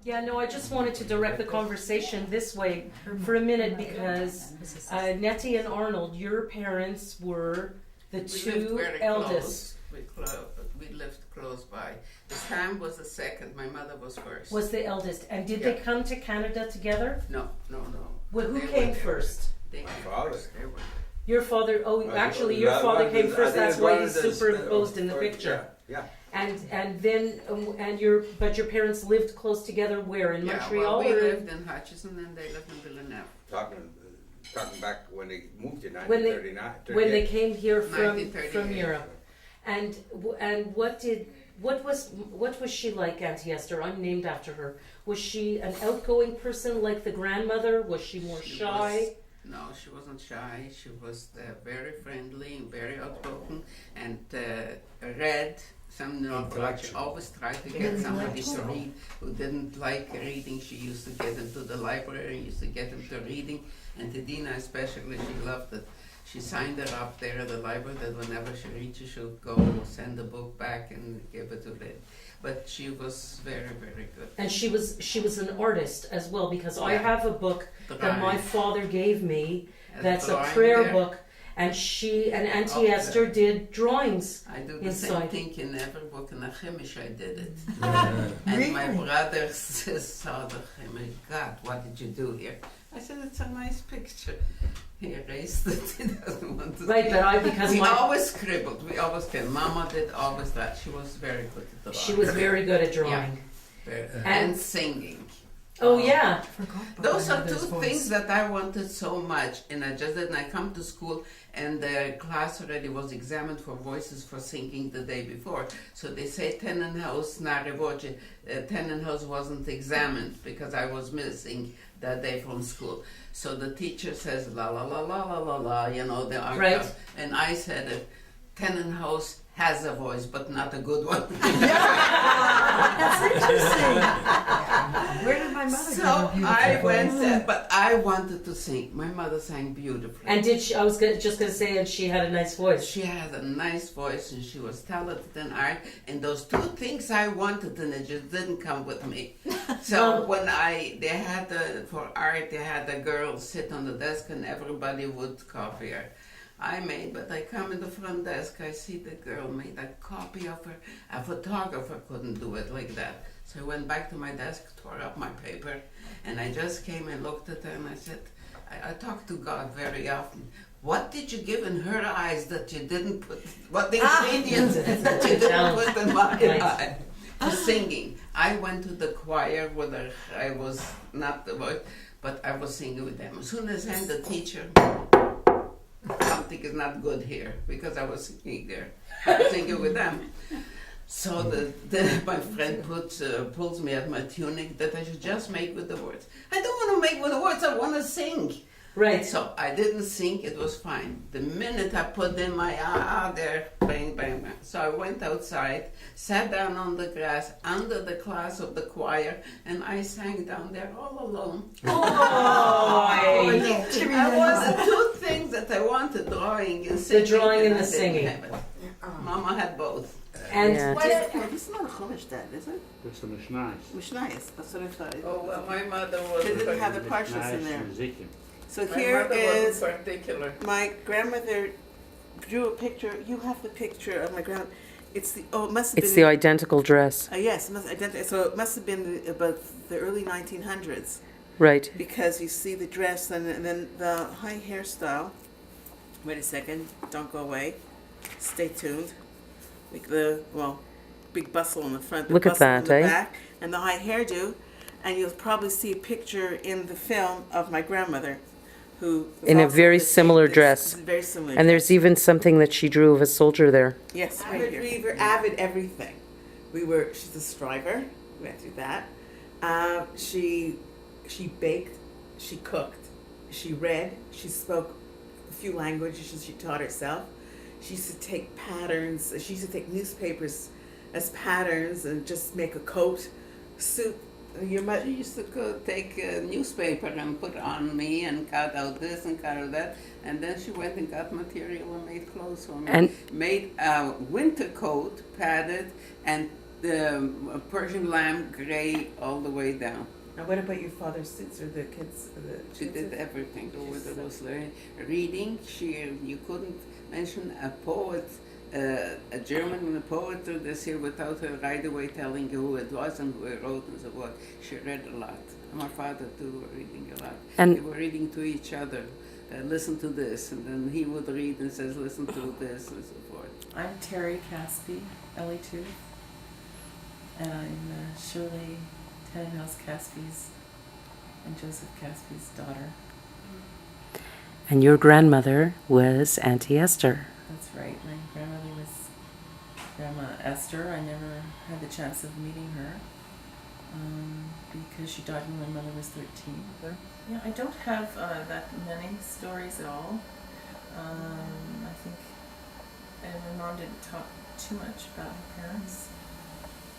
Yeah, no, I just wanted to direct the conversation this way for a minute because Nettie and Arnold, your parents were the two eldest. We lived close by. Sam was the second. My mother was first. Was the eldest, and did they come to Canada together? No. Well, who came first? My father. Your father. Oh, actually, your father came first. That's why he's superimposed in the picture. Yeah. And then but your parents lived close together where in Montreal? Well, we lived in Hutchison and they lived in Villeneuve. Talking back when they moved in 1939. When they came here from Europe. And what was she like, Auntie Esther? I'm named after her. Was she an outgoing person like the grandmother? Was she more shy? No, she wasn't shy. She was very friendly and very outspoken and read. She always tried to get somebody to read who didn't like reading. She used to get into the library and used to get into reading. And Tedina especially, she loved it. She signed her up there at the library that whenever she reaches, she would go send the book back and give it to read. But she was very, very good. And she was an artist as well, because I have a book that my father gave me that's a prayer book, and she and Auntie Esther did drawings. I do the inside. same thing in every book in the Chemish. I did it. And my brother saw the Chemish. God, what did you do here? I said, it's a nice picture. He erased it. He doesn't want to. Right, but we always scribbled. We always can. Mama did always that. She was very good at drawing. She was very good at drawing. Yeah. And singing. Oh yeah. Those are two things that I wanted so much, and I just didn't. I come to school, and the class already was examined for voices for singing the day before. So they say Tannenhaus na revoce. Tannenhaus wasn't examined because I was missing that day from school. So the teacher says la la la la la la la, you know, the right. And I said it. Tannenhaus has a voice, but not a good one. That's interesting. Where did my mother So I went there, but I wanted to sing. My mother sang beautifully. And did she? I was just going to say, and she had a nice voice. She had a nice voice, and she was talented in art. And those two things I wanted, and it just didn't come with me. So when they had for art, they had the girl sit on the desk, and everybody would copy her. But I come in the front desk, I see the girl made a copy of her. A photographer couldn't do it like that. So I went back to my desk, tore up my paper, and I just came and looked at her and I said, I talk to God very often. What did you give in her eyes that you didn't put, what ingredients that you didn't put in my eye? For singing. I went to the choir where I was not the voice, but I was singing with them. As soon as I'm the teacher, something is not good here because I was singing there. I was singing with them. So my friend pulls me at my tunic that I should just make with the words. I don't want to make with the words, I want to sing. Right. So I didn't sing, it was fine. The minute I put in my there, bang, bang, bang. So I went outside, sat down on the grass under the class of the choir, and I sang down there all alone. Oh, I wanted two things that I wanted, drawing and singing. The drawing and the singing. Mama had both. And This is not a Chumash then, is it? It's a Mishnayos. Mishnayos, that's what I thought. Oh, well, my mother was... They didn't have the parshas in there. Ezekiel. So My here mother is, wasn't particular. my grandmother drew a picture. You have the picture of my grandma. It must have been... It's the identical dress. Yes, so it must have been about the early 1900s. Right. Because you see the dress and then the high hairstyle. Wait a second, don't go away. Stay tuned. Like big bustle in the front, the Look at bustle that, in the eh? back, and the high hairdo. And you'll probably see a picture in the film of my grandmother, who was In a also very similar dress. Very similar. And there's even something that she drew of a soldier there. yes, right here. We were avid everything. She's a striver. We went through that. She baked. She cooked. She read. She spoke a few languages. She taught herself. She used to take patterns. She used to take newspapers as patterns and just make a coat, suit. She used to take a newspaper and put on me and cut out this and cut out that. And then she went and got material and made clothes for me. And made a winter coat, padded, and the Persian lamb gray all the way down. And what about your father's suits or the kids? She did everything. Whether it was reading, you couldn't mention a poet, a German poet through this here without her right away telling you who it was and who it wrote and so forth. She read a lot. My father too were reading a lot. And- they were reading to each other. Listen to this, and then he would read and says, listen to this and so forth. I'm Terry Caspi, LA2, and I'm Shirley Tannenhouse Caspi's and Joseph Caspi's daughter. And your grandmother was Auntie Esther. That's right. My grandmother was Grandma Esther. I never had the chance of meeting her because she died when my mother was 13. Yeah, I don't have that many stories at all. I think my mom didn't talk too much about her parents.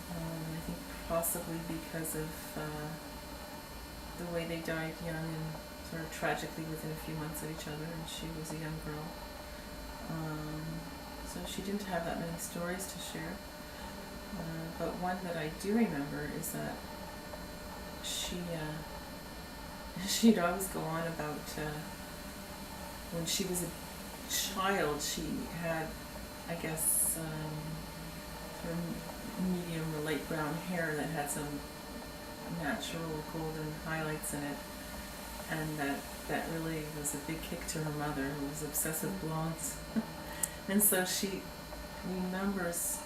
I think possibly because of the way they died young and sort of tragically within a few months of each other, and she was a young girl. So she didn't have that many stories to share. But one that I do remember is that she'd always go on about when she was a child, she had, I guess, sort of medium or light brown hair that had some natural golden highlights in it, and that really was a big kick to her mother, who was obsessive blondes. And so she remembers,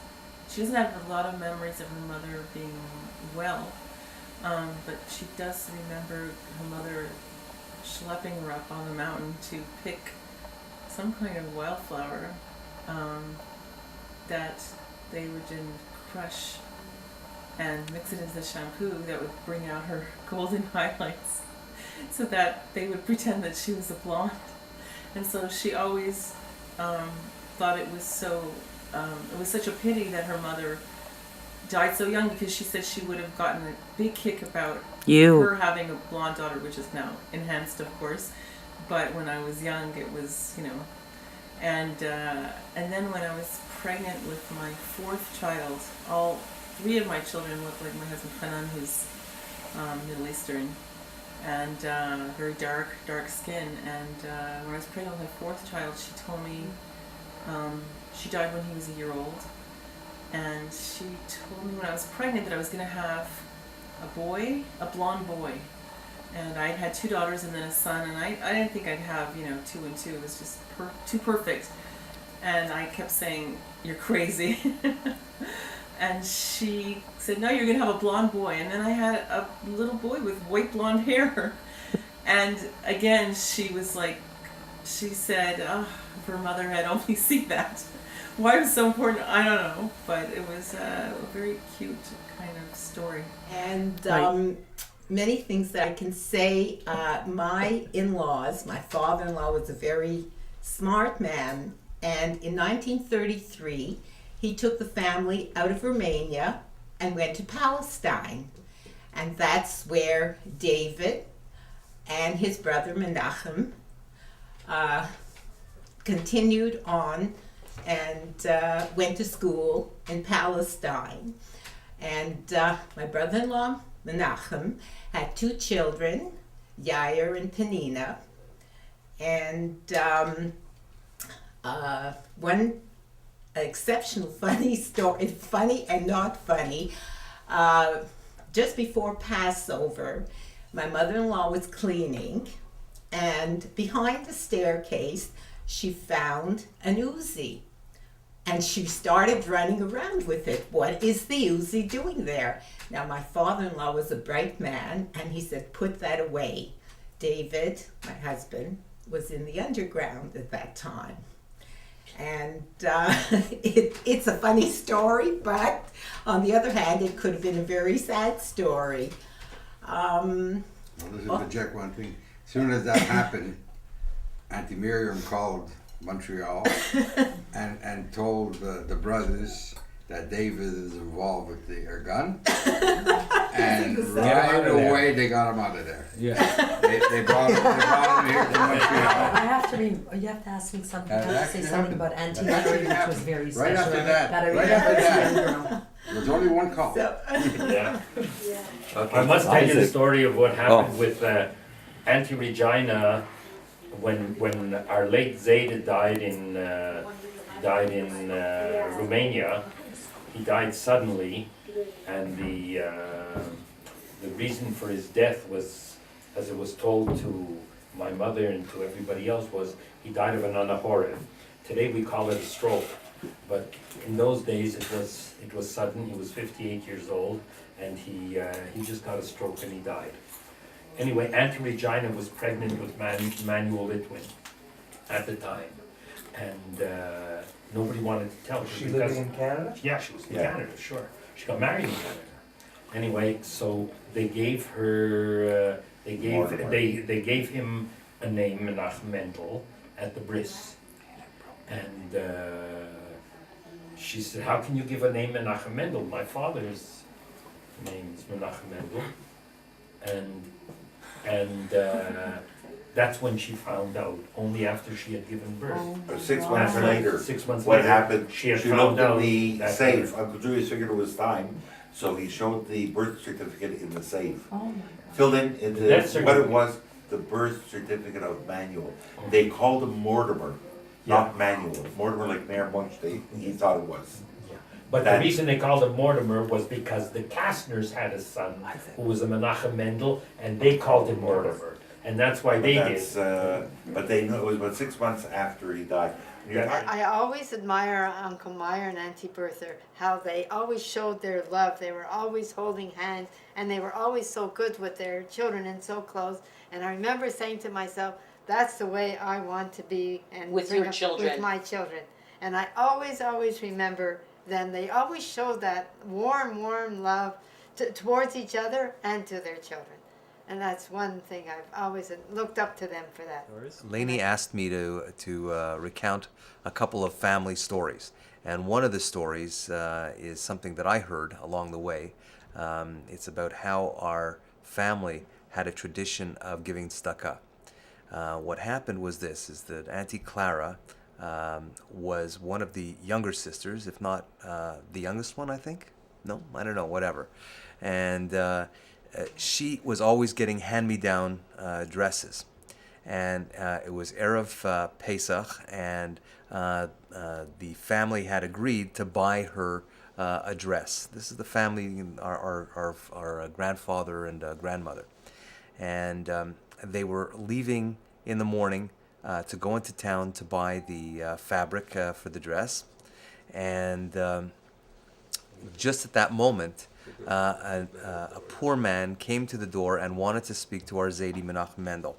she doesn't have a lot of memories of her mother being well, but she does remember her mother schlepping her up on the mountain to pick some kind of wildflower that they would then crush and mix it into shampoo that would bring out her golden highlights so that they would pretend that she was a blonde. And so she always thought it was such a pity that her mother died so young, because she said she would have gotten a big kick about her having a blonde daughter, which is now enhanced, of course. But when I was young, it was, and then when I was pregnant with my fourth child, all three of my children looked like my husband Hanan, who's Middle Eastern, and very dark skin. And when I was pregnant with my fourth child, she told me she died when he was a year old. And she told me when I was pregnant that I was going to have a blonde boy. And I had two daughters and then a son, and I didn't think I'd have, 2 and 2. It was just too perfect. And I kept saying, "You're crazy." And she said, "No, you're going to have a blonde boy." And then I had a little boy with white blonde hair. And again, she was like, she said, if her mother had only seen that. Why it was so important, I don't know, but it was a very cute kind of story. And many things that I can say. My in-laws, my father-in-law was a very smart man, and in 1933 he took the family out of Romania and went to Palestine, and that's where David and his brother Menachem continued on and went to school in Palestine. And my brother-in-law, Menachem, had 2 children, Yair and Penina. And one exceptional funny story, funny and not funny, just before Passover, my mother-in-law was cleaning, and behind the staircase, she found an Uzi. And she started running around with it. What is the Uzi doing there? Now, my father-in-law was a bright man, and he said, "Put that away." David, my husband, was in the underground at that time. And it's a funny story, but on the other hand, it could have been a very sad story. Well, just to interject one thing. As soon as that happened, Auntie Miriam called Montreal and told the brothers that David is involved with their gun. And right away they got him out of there. Yeah. They brought him here from Montreal. You have to ask me something. That I have to say actually something happened. about Auntie That actually Mary, which was happened. very Right special. after that. That I Right remember after as a that. young girl. There's only one call. Yeah. Okay. I must tell you the Isaac. story of what happened with Auntie Regina when our late Zeta died in Romania. He died suddenly, and the reason for his death was, as it was told to my mother and to everybody else, was he died of an anaphora. Today we call it a stroke, but in those days it was sudden. He was 58 years old, and he just got a stroke and he died. Anyway, Auntie Regina was pregnant with Manuel Litwin at the time, and nobody wanted to tell her. She living in Canada? Yeah, she was in Yeah. Canada, sure. She got married in Canada. Anyway, so they gave her, Mortimer. they gave him a name, Menachem Mendel, at the bris. And she said, how can you give a name Menachem Mendel? My father's name is Menachem Mendel. And that's when she found out, only after she had given birth. But 6 months later, 6 months what later, happened, she had she found looked out in the that safe. her- Uncle Julius figured it was time, so he showed the birth certificate in the safe. Oh my Filled in The death into what it certificate. was, the birth certificate of Manuel. They called him Mortimer, not Manuel. Mortimer like Mayor Munch, he thought it was. But the That- reason they called him Mortimer was because the Kastners had a son who was a Menachem Mendel, and they called him Mortimer. And that's why But they that's, did. but they knew it was about 6 months after he died. And you're Yeah. talking- I always admire Uncle Meyer and Auntie Bertha, how they always showed their love. They were always holding hands, and they were always so good with their children and so close. And I remember saying to myself, that's the way I want to be and With bring your up children. with my children. And I always remember them. They always showed that warm love towards each other and to their children. And that's one thing I've always looked up to them for that. Lainey asked me to recount a couple of family stories, and one of the stories is something that I heard along the way. It's about how our family had a tradition of giving tzedakah. What happened was this: is that Auntie Clara was one of the younger sisters, if not the youngest one, I think. No, I don't know, whatever, and. She was always getting hand-me-down dresses, and it was Erev Pesach, and the family had agreed to buy her a dress. This is the family, our grandfather and grandmother, and they were leaving in the morning to go into town to buy the fabric for the dress, and just at that moment, a poor man came to the door and wanted to speak to our Zaidi Menachem Mendel.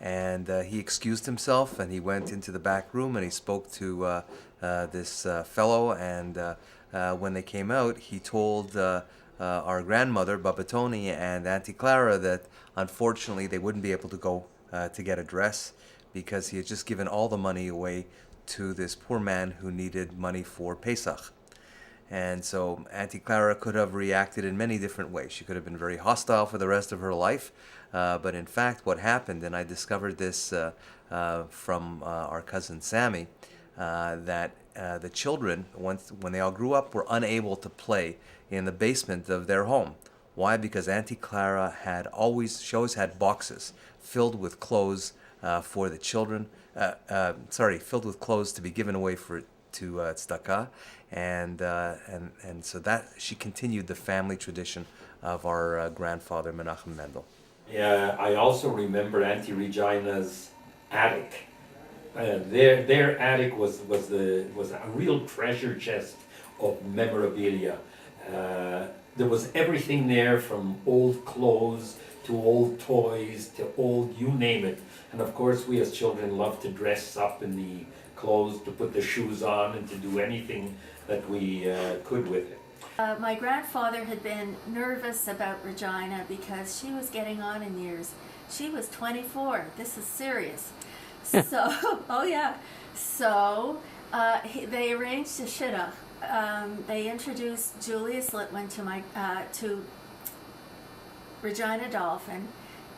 And he excused himself and he went into the back room and he spoke to this fellow. And when they came out, he told our grandmother, Babatoni, and Auntie Clara that unfortunately they wouldn't be able to go to get a dress because he had just given all the money away to this poor man who needed money for Pesach. And so Auntie Clara could have reacted in many different ways. She could have been very hostile for the rest of her life. But in fact, what happened, and I discovered this from our cousin Sammy, that the children, when they all grew up, were unable to play in the basement of their home. Why? Because Auntie Clara she always had boxes filled with clothes for the children. Filled with clothes to be given away to tzedakah, and so that she continued the family tradition of our grandfather Menachem Mendel. Yeah, I also remember Auntie Regina's attic. Their attic was a real treasure chest of memorabilia. There was everything there, from old clothes to old toys to old, you name it. And of course, we as children loved to dress up in the clothes, to put the shoes on, and to do anything that we could with it. My grandfather had been nervous about Regina because she was getting on in years. She was 24. This is serious. So, oh yeah. So they arranged a shidduch. They introduced Julius Litwin to Regina Dolphin,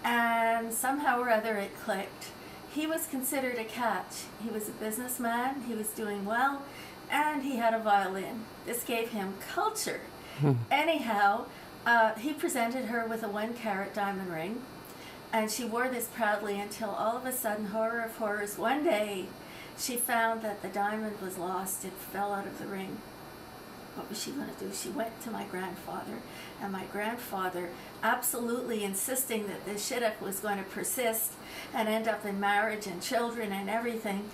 and somehow or other it clicked. He was considered a catch. He was a businessman, he was doing well, and he had a violin. This gave him culture. Anyhow, he presented her with a 1-carat diamond ring, and she wore this proudly until all of a sudden, horror of horrors, one day she found that the diamond was lost. It fell out of the ring. What was she going to do? She went to my grandfather, and my grandfather, absolutely insisting that this shidduch was going to persist and end up in marriage and children and everything,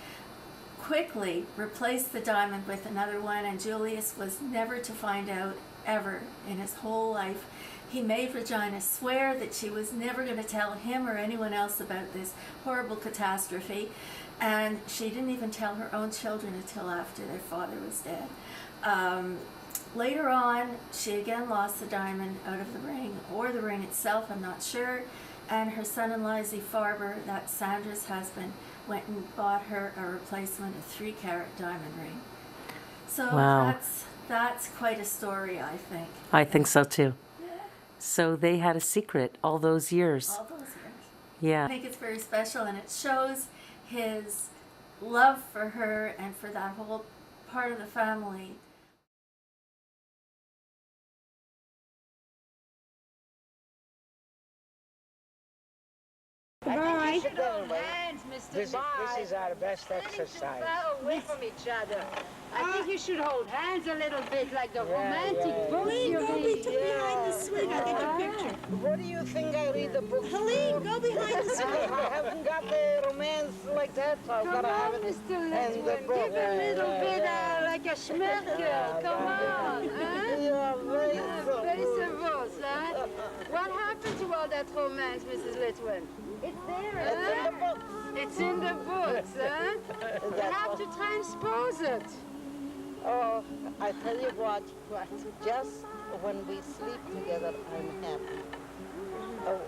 quickly replaced the diamond with another one, and Julius was never to find out ever in his whole life. He made Regina swear that she was never going to tell him or anyone else about this horrible catastrophe, and she didn't even tell her own children until after their father was dead. Later on, she again lost the diamond out of the ring, or the ring itself, I'm not sure, and her son-in-law, Z. Farber, that's Sandra's husband, went and bought her a replacement, a 3-carat diamond ring. So Wow. that's quite a story, I think. I think so too. So they had a secret all those years. All those years. Yeah. I think it's very special, and it shows his love for her and for that whole part of the family. I think you should hold hands, Mr. This is our best exercise. Far away from each other. I think you should hold hands a little bit, like the romantic books you read. behind the swing. I'll get your picture. What do you think I read the book? Helene, go behind the swing. I haven't got the romance like that, so I've got to have it Mr. in the Letchman, book. give a little bit like a schmerkel. Come on, huh? Yeah, very Very servos, huh? What happened to all that romance, Mrs. Letchman? It's there, It's in the book. It's in the books, huh? You have to transpose it. Oh, I tell you what, just when we sleep together, I'm happy. Oh,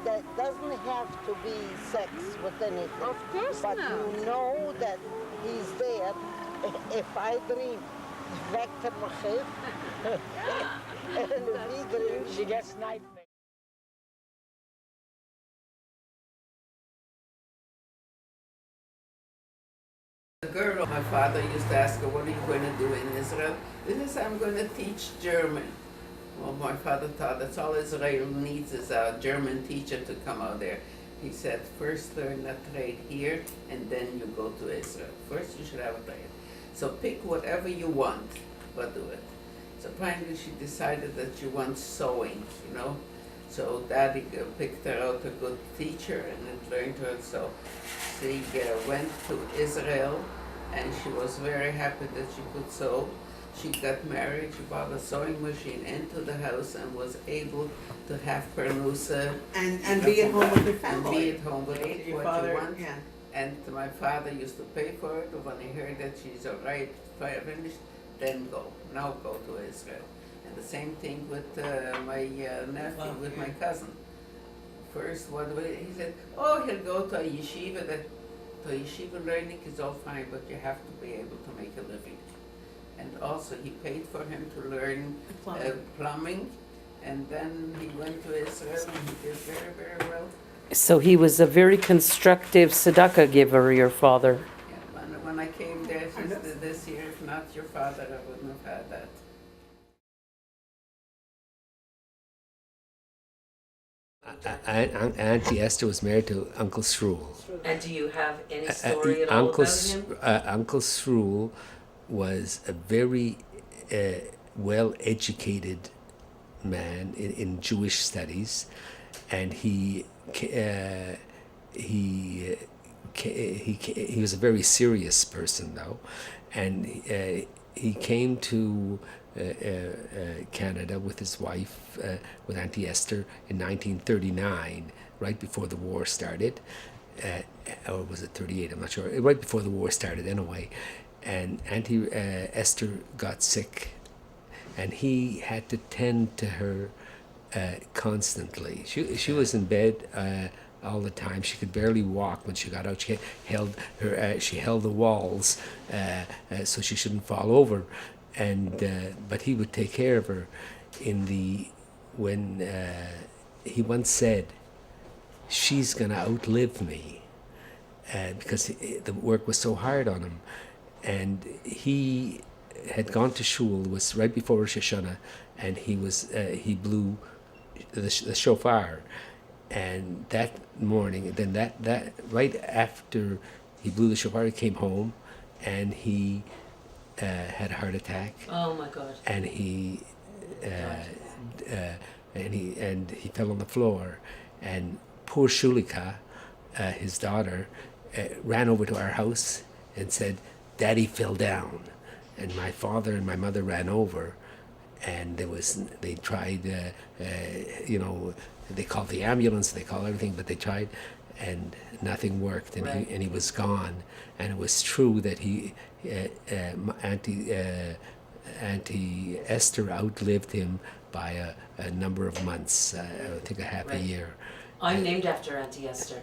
that doesn't have to be sex with anything. Of course but not. You know that he's there. If I dream, Vector Machif, and if he dreams, she gets nightmares. The girl, my father used to ask her, what are you going to do in Israel? She said, I'm going to teach German. Well, my father thought that's all Israel needs is a German teacher to come out there. He said, first learn a trade here, and then you go to Israel. First you should have a trade. So pick whatever you want, but do it. So finally she decided that she wants sewing, you know. So Daddy picked her out a good teacher and it learned her. So she went to Israel and she was very happy that she could sew. She got married, she bought a sewing machine into the house and was able to have Pernusa. And be at home with your And family. be at home with Your what father, you want. yeah. And my father used to pay for it. When he heard that she's all right, finished, then go. Now go to Israel. And the same thing with my nephew, with my cousin. First, he said, oh, he'll go to a yeshiva. To yeshiva learning is all fine, but you have to be able to make a living. And also, he paid for him to learn plumbing. And then he went to Israel and he did very, very well. So he was a very constructive tzedakah giver, your father. Yeah, when I came there this year, if not your father, I wouldn't have had that. Auntie Esther was married to Uncle Sroul. And do you have any story at all Uncle about him? Uncle Sroul was a very well-educated man in Jewish studies, and he was a very serious person, though, and he came to Canada with his wife, with Auntie Esther, in 1939, right before the war started, or was it 38? I'm not sure. Right before the war started, anyway. And Auntie Esther got sick, and he had to tend to her constantly. She was in bed all the time. She could barely walk when she got out. She held the walls so she shouldn't fall over. And but he would take care of her. When he once said she's going to outlive me because the work was so hard on him. And he had gone to shul. It was right before Rosh Hashanah, and he blew the shofar. And that morning, then that right after he blew the shofar, he came home, and he had a heart attack. Oh my God! And he fell on the floor, and poor Shulika, his daughter, ran over to our house and said, "Daddy fell down," and my father and my mother ran over, and they tried, they called the ambulance, they called everything, but they tried, and nothing worked, and Right. he was gone. And it was true that Auntie Esther outlived him by a number of months, I think a half a Right. year. I'm named after Auntie Esther.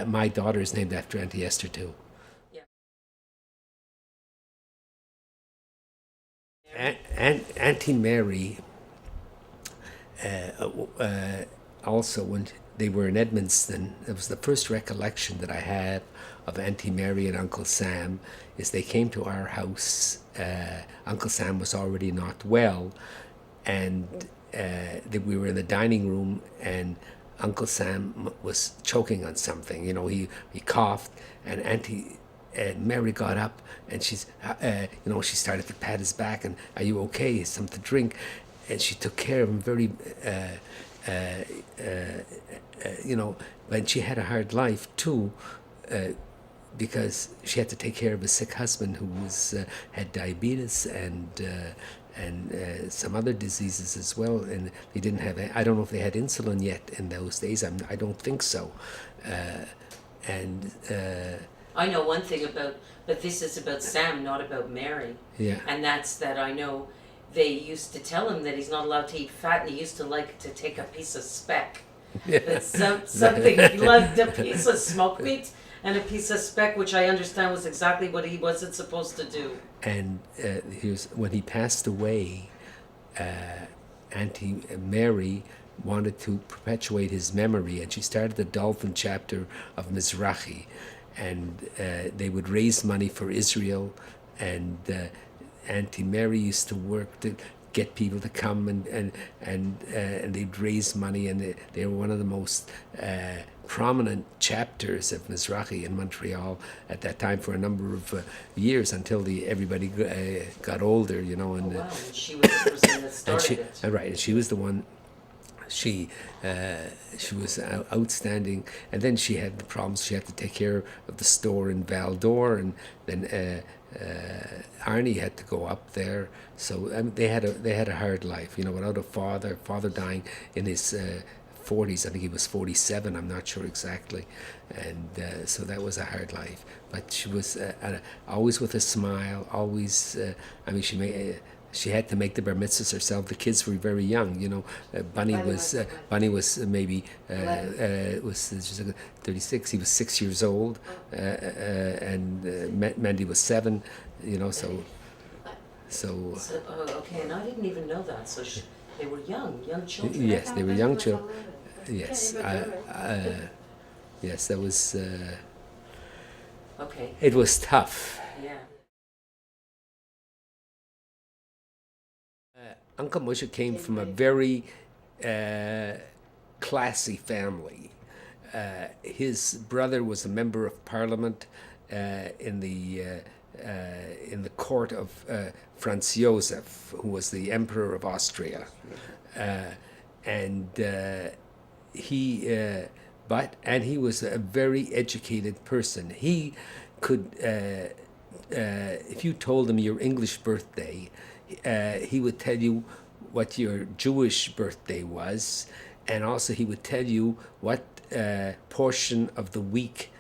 My daughter is named after Auntie Esther too. Auntie Mary, also when they were in Edmundston, it was the first recollection that I have of Auntie Mary and Uncle Sam, is they came to our house. Uncle Sam was already not well, and we were in the dining room, and Uncle Sam was choking on something. He coughed, and Auntie Mary got up, and she started to pat his back, and "Are you okay? Something to drink?" And she took care of him very, and she had a hard life too, because she had to take care of a sick husband who had diabetes and some other diseases as well, and they didn't have. I don't know if they had insulin yet in those days. I don't think so, I know one thing but this is about Sam, not about Mary. Yeah. And that's that I know they used to tell him that he's not allowed to eat fat, and he used to like to take a piece of speck. Yeah. But something, he loved a piece of smoked meat and a piece of speck, which I understand was exactly what he wasn't supposed to do. And when he passed away, Auntie Mary wanted to perpetuate his memory, and she started the Dolphin chapter of Mizrahi, and they would raise money for Israel, and Auntie Mary used to work to get people to come, and they'd raise money, and they were one of the most prominent chapters of Mizrahi in Montreal at that time for a number of years, until everybody got older, And, wow, and she was the person that started it. Right, and she was the one. She was outstanding, and then she had the problems. She had to take care of the store in Val-d'Or, and then Arnie had to go up there. So they had a hard life, without a father dying in his 40s. I think he was 47. I'm not sure exactly, and so that was a hard life. But she was always with a smile. Always, she had to make the bar mitzvahs herself. The kids were very young, Bunny was maybe was 36. He was 6 years old, and Mandy was 7. So okay, and I didn't even know that. So they were young children. Yes, they were young children. Yes, yes, that was. Okay. It was tough. Yeah. Uncle Moshe came from a very classy family. His brother was a member of parliament in the court of Franz Josef, who was the emperor of Austria, and he was a very educated person. He could, if you told him your English birthday, he would tell you what your Jewish birthday was, and also he would tell you what portion of the week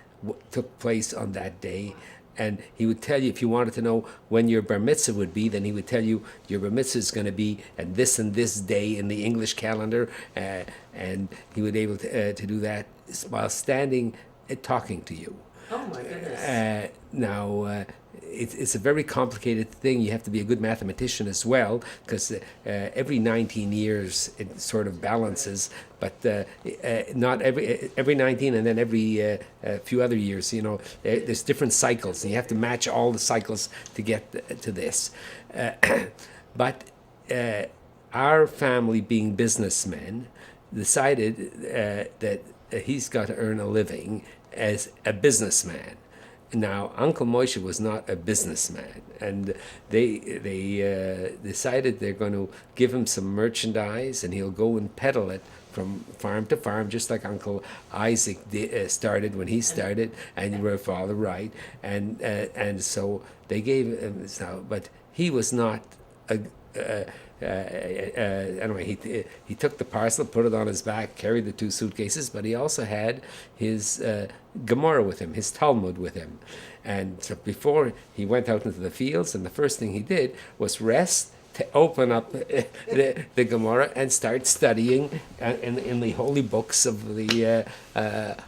took place on that day. And he would tell you, if you wanted to know when your bar mitzvah would be, then he would tell you your bar mitzvah is going to be at this and this day in the English calendar, and he would be able to do that while standing talking to you. Oh my goodness. Now, it's a very complicated thing. You have to be a good mathematician as well, because every 19 years it sort of balances, but not every 19, and then every few other years. You know, there's different cycles, and you have to match all the cycles to get to this. But our family, being businessmen, decided that he's got to earn a living as a businessman. Now, Uncle Moshe was not a businessman, and they decided they're going to give him some merchandise, and he'll go and peddle it from farm to farm, just like Uncle Isaac started when he started, and you were father right, and so they gave him. But he was not a. Anyway, he took the parcel, put it on his back, carried the 2 suitcases, but he also had his Gemara with him, his Talmud with him. And so before he went out into the fields, and the first thing he did was rest, to open up the Gemara and start studying in the holy books of the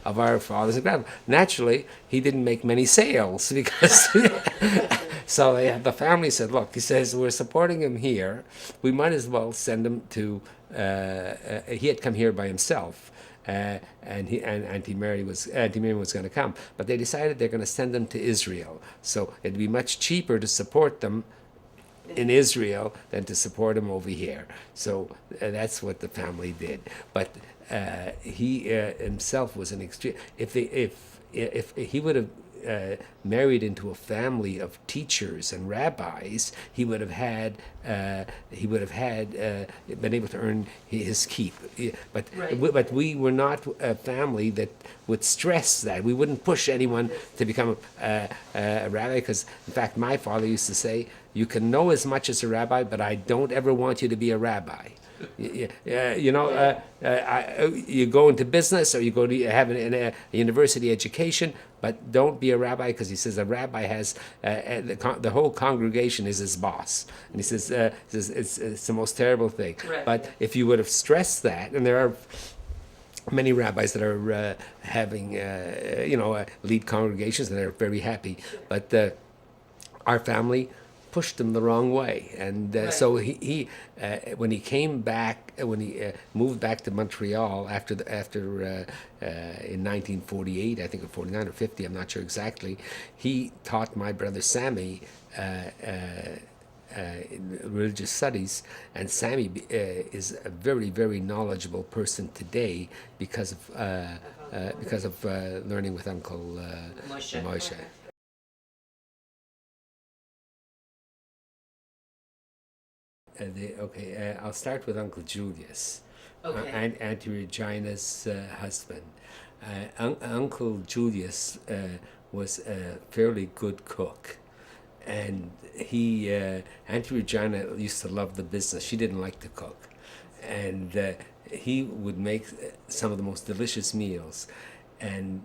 of our fathers and grandfathers. Naturally, he didn't make many sales because. So the family said, "Look," he says, "we're supporting him here. We might as well send him to." He had come here by himself, and Auntie Mary was going to come, but they decided they're going to send them to Israel. So it'd be much cheaper to support them in Israel than to support him over here. So that's what the family did. But he himself was an extreme. If he would have married into a family of teachers and rabbis, he would have had been able to earn his keep. But but we were not a family that would stress that. We wouldn't push anyone to become a rabbi, because in fact my father used to say, "You can know as much as a rabbi, but I don't ever want you to be a rabbi." You go into business, or you go to have a university education, but don't be a rabbi, because he says a rabbi has the whole congregation is his boss, and he says it's the most terrible thing. Right. But if you would have stressed that, and there are many rabbis that are having lead congregations, and they're very happy, but our family pushed him the wrong way, and so he when he came back, when he moved back to Montreal after in 1948, I think, or 49 or 50, I'm not sure exactly, he taught my brother Sammy religious studies, and Sammy is a very, very knowledgeable person today because of learning with Uncle Moshe. I'll start with Uncle Julius, Auntie Regina's husband. Uncle Julius was a fairly good cook, and Auntie Regina used to love the business. She didn't like to cook, and he would make some of the most delicious meals. And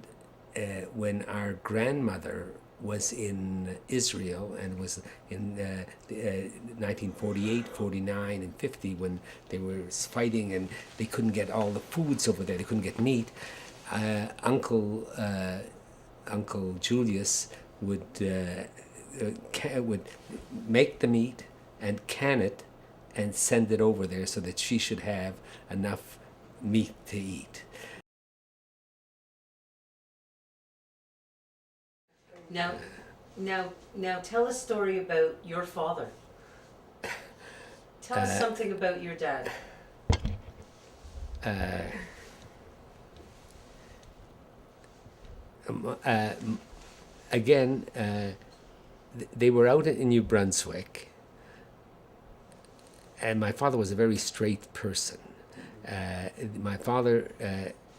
when our grandmother was in Israel, and was in 1948, 49, and 50, when they were fighting and they couldn't get all the foods over there, they couldn't get meat, Uncle Julius would make the meat and can it and send it over there so that she should have enough meat to eat. Now, tell a story about your father. Tell us something about your dad. Again, they were out in New Brunswick, and my father was a very straight person. My father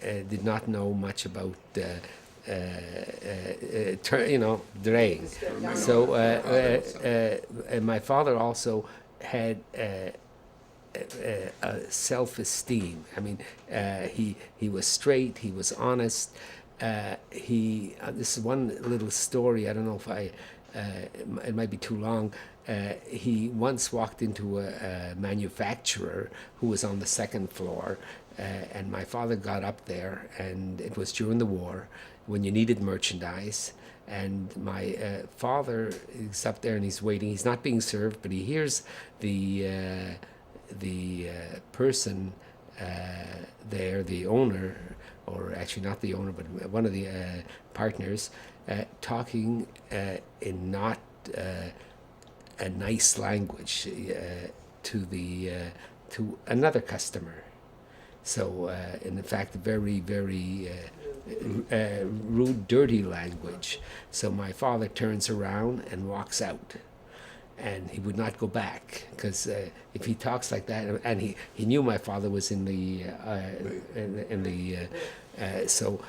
did not know much about draying. So my father also had self-esteem. I mean, he was straight. He was honest. This is one little story. I don't know if it might be too long. He once walked into a manufacturer who was on the second floor, and my father got up there, and it was during the war, when you needed merchandise, And my father is up there and he's waiting. He's not being served, but he hears the person there, the owner, or actually not the owner, but one of the partners, talking in not a nice language to another customer. So, in fact, very, very rude, dirty language. So my father turns around and walks out. And he would not go back, because if he talks like that, and he knew my father was in the so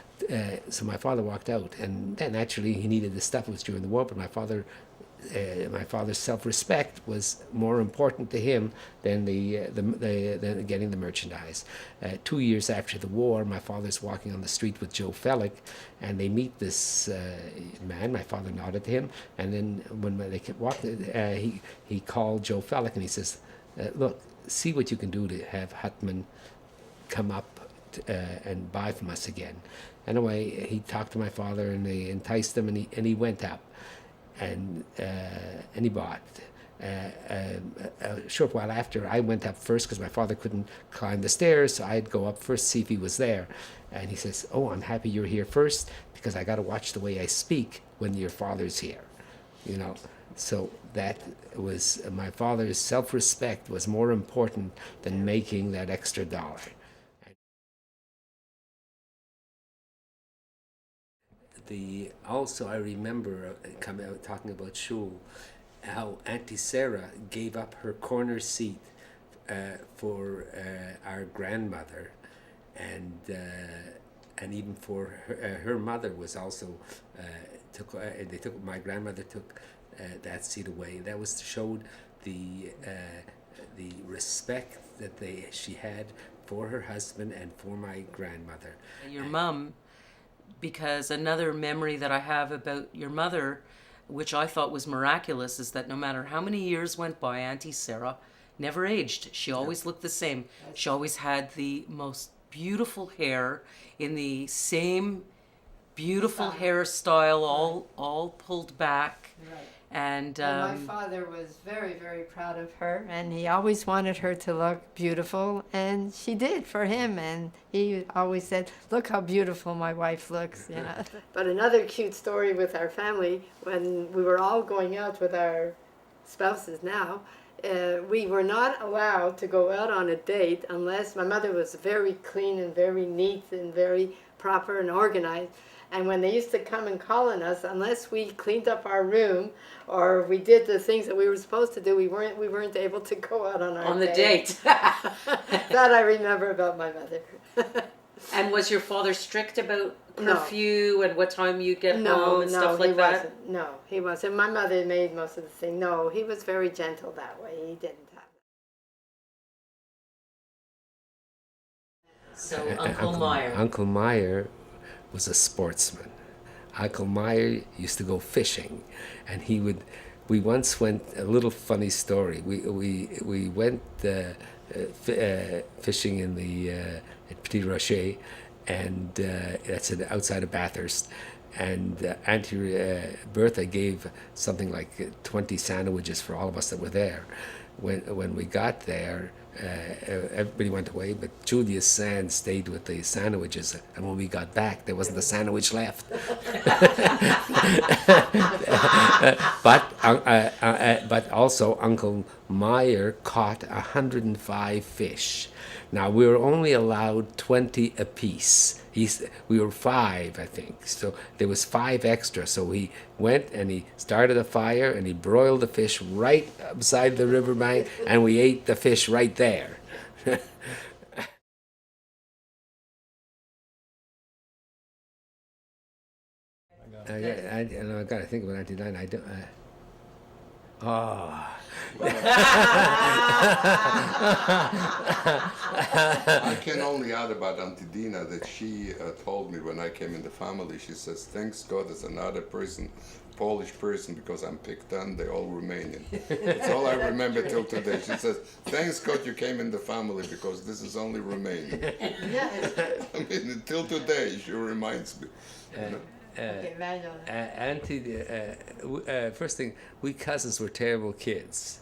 my father walked out, and then naturally he needed the stuff. It was during the war, but my father's self-respect was more important to him than than getting the merchandise. 2 years after the war, my father's walking on the street with Joe Fellick, and they meet this man. My father nodded to him, and then when they kept walking, he called Joe Fellick and he says, "Look, see what you can do to have Hutman come up and buy from us again." Anyway, he talked to my father and they enticed him, and he went up. And he bought. A short while after, I went up first because my father couldn't climb the stairs, so I'd go up first, see if he was there. And he says, "Oh, I'm happy you're here first because I got to watch the way I speak when your father's here," you know. So that was my father's self-respect was more important than making that extra dollar. Also, I remember talking about shul, how Auntie Sarah gave up her corner seat for our grandmother, and even for her mother was also my grandmother took that seat away. That was showed the respect that she had for her husband and for my grandmother. Your mom. Because another memory that I have about your mother, which I thought was miraculous, is that no matter how many years went by, Auntie Sarah never aged. She always looked the same. She always had the most beautiful hair in the same beautiful hairstyle, all pulled back. Right. And my father was very, very proud of her, and he always wanted her to look beautiful, and she did for him, and he always said, "Look how beautiful my wife looks," you know. But another cute story with our family, when we were all going out with our spouses now, we were not allowed to go out on a date unless my mother was very clean and very neat and very proper and organized. And when they used to come and call on us, unless we cleaned up our room or we did the things that we were supposed to do, we weren't able to go out on the date. That I remember about my mother. And was your father strict about curfew and what time you get home and stuff like that? No, he wasn't. My mother made most of the thing. No, he was very gentle that way. He didn't have that. So Uncle Meyer was a sportsman. Uncle Meyer used to go fishing, and we once went, a little funny story, we went fishing in at Petit Rocher, and that's outside of Bathurst, and Auntie Bertha gave something like 20 sandwiches for all of us that were there. When we got there, everybody went away, but Julius Sand stayed with the sandwiches, and when we got back, there wasn't a sandwich left. But also Uncle Meyer caught 105 fish. Now, we were only allowed 20 apiece. We were 5, I think, so there was 5 extra. So he went and he started a fire and he broiled the fish right beside the riverbank, and we ate the fish right there. I got to think about Auntie Dinah. I don't. I can only add about Auntie Dina that she told me when I came in the family, she says, "Thanks God there's another person, Polish person, because I'm picked on, they're all Romanian." That's all I remember till today. She says, "Thanks God you came in the family because this is only Romanian." I mean, till today she reminds me. You know? Okay, Manuel. Auntie, first thing, we cousins were terrible kids.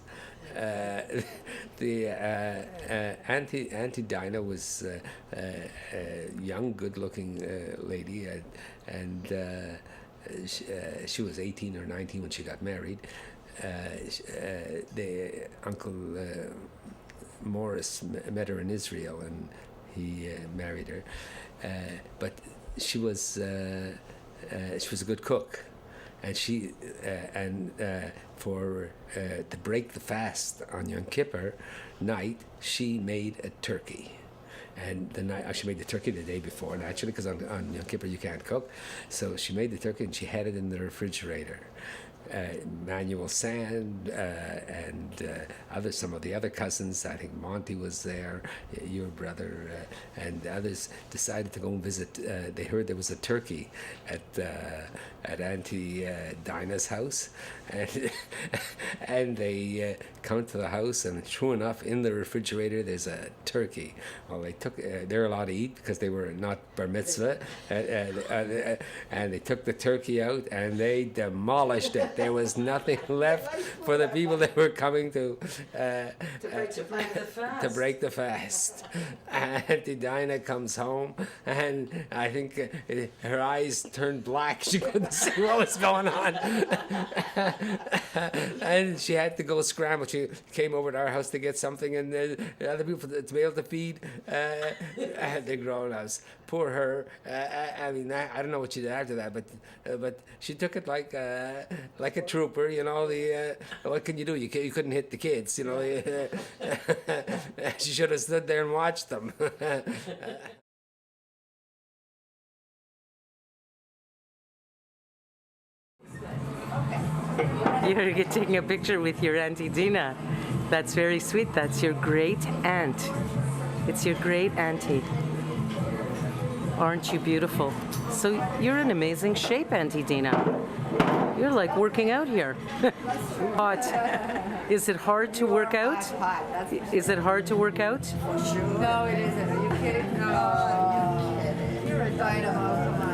Auntie Dinah was a young, good-looking lady, and she was 18 or 19 when she got married. The Uncle Morris met her in Israel, and he married her. But she was a good cook, and for to break the fast on Yom Kippur night, she made a turkey. And the night she made the turkey the day before, naturally, because on Yom Kippur you can't cook. So she made the turkey and she had it in the refrigerator. Manuel Sand and some of the other cousins, I think Monty was there, your brother, and others decided to go and visit. They heard there was a turkey at Auntie Dinah's house, and they come to the house, and true enough, in the refrigerator there's a turkey. Well, they're allowed to eat because they were not bar mitzvah, and they took the turkey out and they demolished it. There was nothing left for the people that were coming to break the fast. Auntie Dinah comes home, and I think her eyes turned black. She couldn't see what was going on, and she had to go scramble. She came over to our house to get something, and the other people to be able to feed the grown-ups. Poor her. I mean, I don't know what she did after that, but she took it like a trooper. You know, what can you do? You couldn't hit the kids. You know, she should have stood there and watched them. You're taking a picture with your Auntie Dina. That's very sweet. That's your great aunt. It's your great auntie. Aren't you beautiful? So you're in amazing shape, Auntie Dina. You're like working out here. Hot. Is it hard to work out? Is it hard to work out? No, it isn't. Are you kidding? No. You're a dynamo. Come on.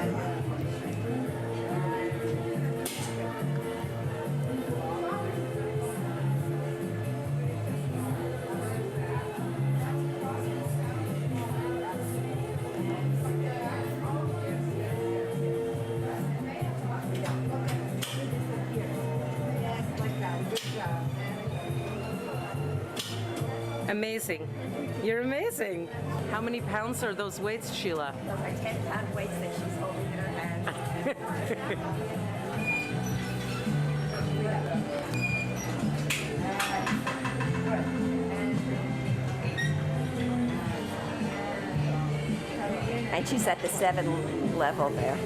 Amazing. You're amazing. How many pounds are those weights, Sheila? Those are 10-pound weights that she's holding in her hand. And she's at the 7 level there.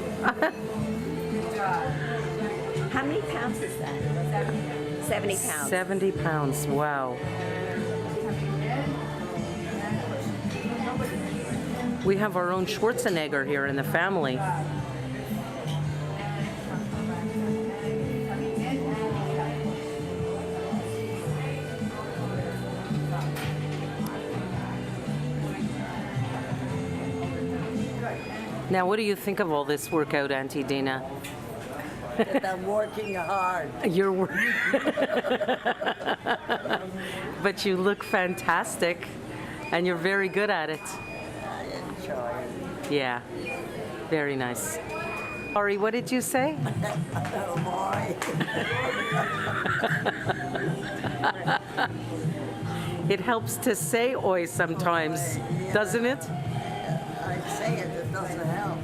How many pounds is that? 70 pounds. 70 pounds. Wow. We have our own Schwarzenegger here in the family. Now, what do you think of all this workout, Auntie Dina? That I'm working hard. You're but you look fantastic, and you're very good at it. I enjoy it. Yeah, very nice. Ari, what did you say? Oh boy. It helps to say oi sometimes, doesn't it? I say it, it doesn't help.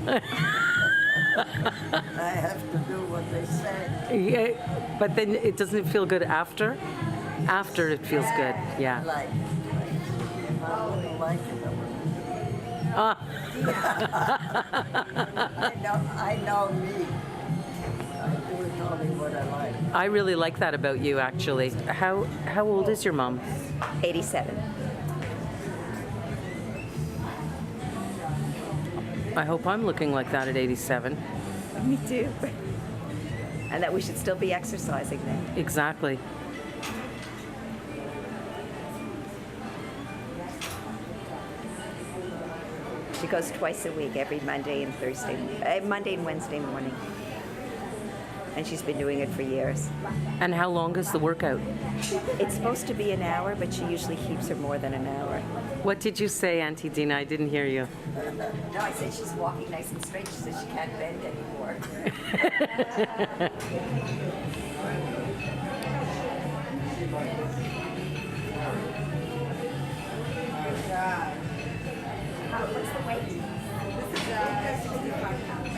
I have to do what they say. Yeah, but then it doesn't feel good after? After it feels good, yeah. Like, I wouldn't like it. I know me. I do it only what I like. I really like that about you, actually. How old is your mom? 87. I hope I'm looking like that at 87. Me too. And that we should still be exercising then. Exactly. She goes twice a week, every Monday and Monday and Wednesday morning. And she's been doing it for years. And how long is the workout? It's supposed to be an hour, but she usually keeps her more than an hour. What did you say, Auntie Dina? I didn't hear you. No, I said she's walking nice and straight. She says she can't bend anymore. What's the weight? This is 65 pounds.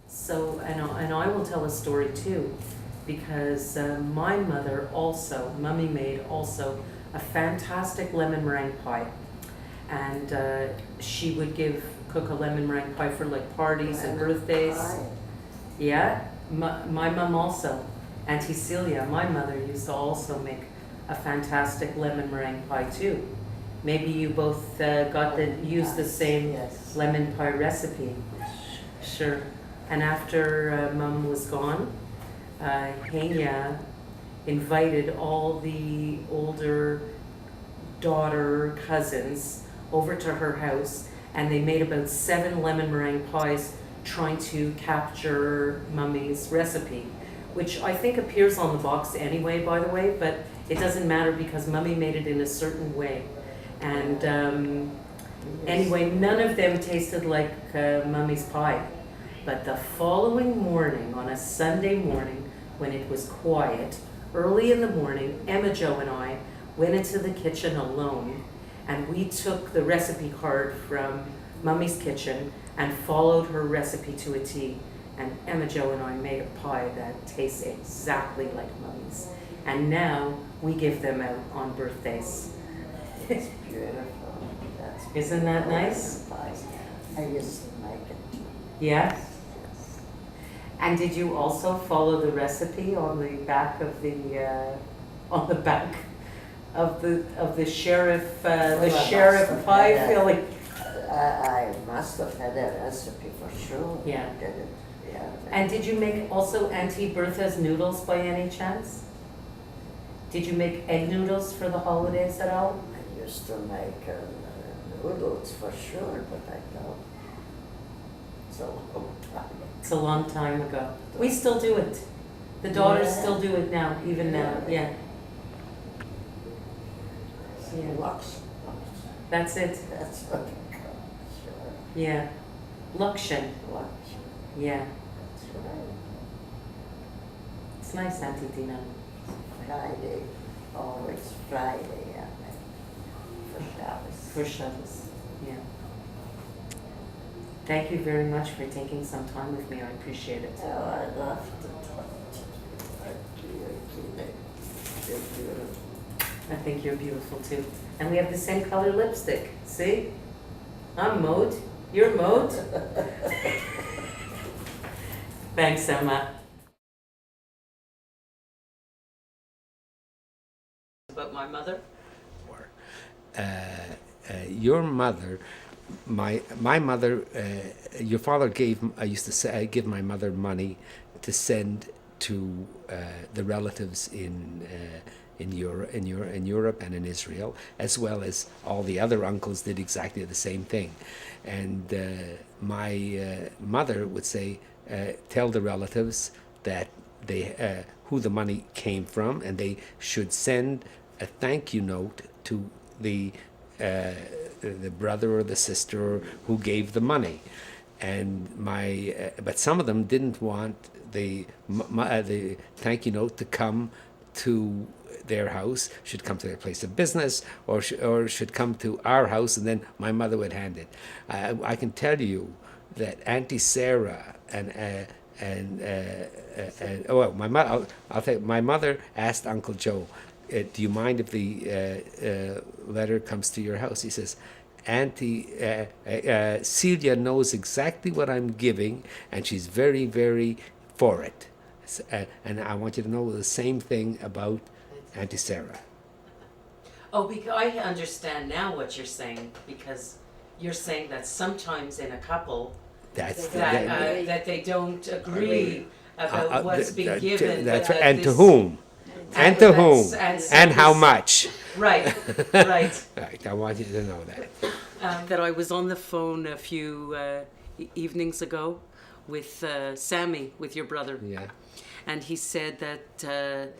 So, and I will tell a story too, because my mother also, Mummy made also a fantastic lemon meringue pie. And she would cook a lemon meringue pie for like parties and birthdays. Yeah, my mum also, Auntie Celia, my mother used to also make a fantastic lemon meringue pie too. Maybe you both use the same lemon pie recipe. Sure. And after Mum was gone, Henya invited all the older daughter cousins over to her house, and they made about 7 lemon meringue pies trying to capture Mummy's recipe, which I think appears on the box anyway, by the way, but it doesn't matter because Mummy made it in a certain way. And anyway, none of them tasted like Mummy's pie. But the following morning, on a Sunday morning, when it was quiet, early in the morning, Emma Jo and I went into the kitchen alone, and we took the recipe card from Mummy's kitchen and followed her recipe to a T. And Emma Jo and I made a pie that tastes exactly like Mummy's. And now we give them out on birthdays. It's beautiful. Isn't that nice? I used to make it. Yeah? And did you also follow the recipe on the back of the sheriff pie filling? I must have had that recipe for sure. Yeah. I did it. Yeah. And did you make also Auntie Bertha's noodles by any chance? Did you make egg noodles for the holidays at all? I used to make noodles for sure, but I don't. It's a long time. It's a long time ago. We still do it. The daughters still do it now, even now. Yeah. Lux. That's it. That's what it comes. Sure. Yeah. Luction. Yeah. That's right. It's nice, Auntie Dina. Friday, always Friday, I make for Shabbos. For Shabbos. Yeah. Thank you very much for taking some time with me. I appreciate it. Oh, I love to talk to you. Thank you. You're beautiful. I think you're beautiful too. And we have the same color lipstick. See? I'm Maud. You're Maud. Thanks, Emma. About my mother? Your mother, my mother, your father used to say, give my mother money to send to the relatives in Europe and in Israel, as well as all the other uncles did exactly the same thing. And my mother would say, tell the relatives that they who the money came from, and they should send a thank you note to the brother or the sister who gave the money. And but some of them didn't want the thank you note to come to their house, should come to their place of business, or should come to our house, and then my mother would hand it. I can tell you that Auntie Sarah my mother asked Uncle Joe, do you mind if the letter comes to your house? He says, Auntie Celia knows exactly what I'm giving, and she's very, very for it. And I want you to know the same thing about Auntie Sarah. Oh, because I understand now what you're saying, because you're saying that sometimes in a couple, That's that they don't agree about what's being given. That's but right. that And to this- whom? And to whom? so And how this- much? Right, right. Right, I want you to know that. That I was on the phone a few evenings ago with Sammy, with your brother. Yeah. And he said that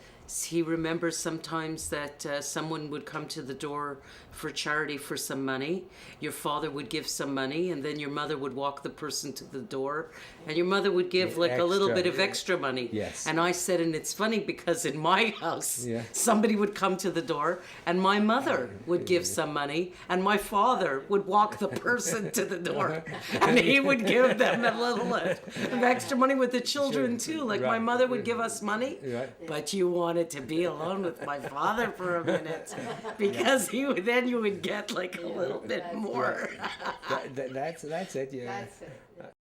he remembers sometimes that someone would come to the door for charity for some money. Your father would give some money, and then your mother would walk the person to the door, and your mother would give like a little bit of extra money. Yes. And I said, and it's funny because in my house, Yeah. somebody would come to the door, and my mother would give some money, and my father would walk the person to the door, and he would give them a little of extra money with the children too. Like my mother would give us money, but you wanted to be alone with my father for a minute because then you would get like a little bit more. That's it. Yeah. That's it.